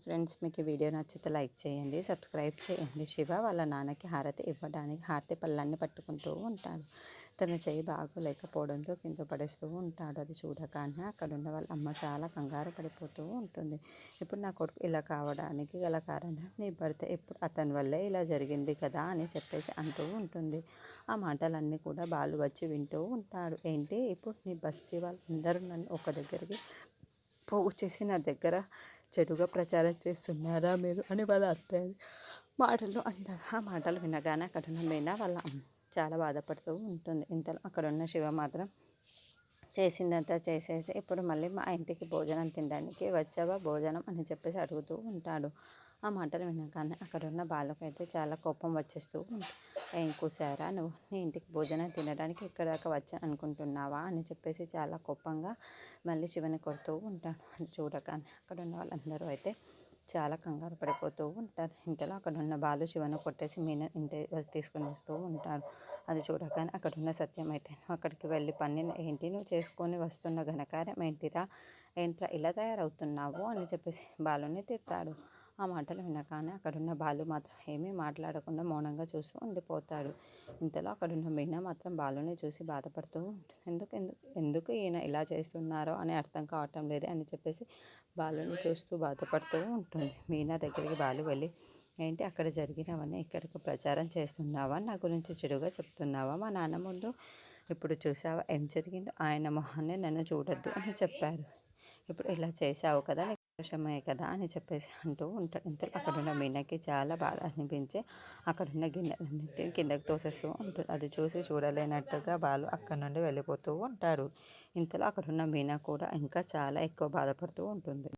Friends, మీకు ఈ video నచ్చితే లైక్ చేయండి, సబ్స్క్రైబ్ చేయండి. శివ వాళ్ళ నాన్నకి హారతి ఇవ్వడానికి హారతి పళ్ళాన్ని పట్టుకుంటూ ఉంటాడు. తన చేయి బాగోలేకపోవడంతో కింద పడేస్తూ ఉంటాడు. అది చూడగానే అక్కడ ఉన్న వాళ్ళ అమ్మ చాలా కంగారు పడిపోతూ ఉంటుంది. ఇప్పుడు నా కొడుకు ఇలా కావడానికి గల కారణం నీ భర్త ఎప్పుడు అతని వల్లే ఇలా జరిగింది కదా అని చెప్పేసి అంటూ ఉంటుంది. ఆ మాటలన్నీ కూడా బాలు వచ్చి వింటూ ఉంటాడు. ఏంటి ఇప్పుడు నీ బస్తీ వాళ్ళందరూ నన్ను ఒక దగ్గరికి పోగు చేసి నా దగ్గర చెడుగా ప్రచారం చేస్తున్నారా మీరు అని వాళ్ళ అత్తయ్య మాటలు అంటారు. ఆ మాటలు వినగానే అక్కడ ఉన్న మీనా వాళ్ళ చాలా బాధపడుతూ ఉంటుంది. ఇంతలో అక్కడ ఉన్న శివ మాత్రం చేసిందంతా చేసేసి ఇప్పుడు మళ్ళీ మా ఇంటికి భోజనం తినడానికి వచ్చావా భోజనం అని చెప్పేసి అడుగుతూ ఉంటాడు. ఆ మాటలు వినగానే అక్కడ ఉన్న బాలుకైతే చాలా కోపం వచ్చేస్తూ ఉంటుంది. ఏం కూసారా నువ్వు నీ ఇంటికి భోజనం తినడానికి ఇక్కడ దాకా వచ్చా అనుకుంటున్నావా అని చెప్పేసి చాలా కోపంగా మళ్ళీ శివని కొడుతూ ఉంటాడు. అది చూడగానే అక్కడ ఉన్న వాళ్ళందరూ అయితే చాలా కంగారు పడిపోతూ ఉంటారు. ఇంతలో అక్కడ ఉన్న బాలు శివను కొట్టేసి మీన ఇంటి తీసుకుని వస్తూ ఉంటాడు. అది చూడగానే అక్కడ ఉన్న సత్యం అయితే అక్కడికి వెళ్ళి పని ఏంటి నువ్వు చేసుకొని వస్తున్న ఘనకార్యం ఏంటిరా, ఏంట్రా ఇలా తయారవుతున్నావు అని చెప్పేసి బాలుని తిడతాడు. ఆ మాటలు వినగానే అక్కడున్న బాలు మాత్రం ఏమీ మాట్లాడకుండా మౌనంగా చూస్తూ ఉండిపోతాడు. ఇంతలో అక్కడున్న మీనా మాత్రం బాలుని చూసి బాధపడుతూ ఉంటుంది. ఎందుకు ఈయన ఇలా చేస్తున్నారో అని అర్థం కావటం లేదు అని చెప్పేసి బాలుని చూస్తూ బాధపడుతూ ఉంటుంది. మీనా దగ్గరికి బాలు వెళ్ళి ఏంటి అక్కడ జరిగినవన్నీ ఇక్కడికి ప్రచారం చేస్తున్నావా, నా గురించి చెడుగా చెప్తున్నావా మా నాన్న ముందు, ఇప్పుడు చూసావా ఏం జరిగిందో, ఆయన మొహాన్ని నన్ను చూడొద్దు అని చెప్పారు, ఇప్పుడు ఇలా చేసావు కదా నీకు దోషమే కదా అని చెప్పేసి అంటూ ఉంటాడు. ఇంతలో అక్కడున్న మీనాకి చాలా బాధ అనిపించి అక్కడున్న గిన్నెలన్నింటినీ కిందకి తోసేస్తూ ఉంటుంది. అది చూసి చూడలేనట్టుగా బాలు అక్కడ నుండి వెళ్ళిపోతూ ఉంటాడు. ఇంతలో అక్కడున్న మీనా కూడా ఇంకా చాలా ఎక్కువ బాధపడుతూ ఉంటుంది.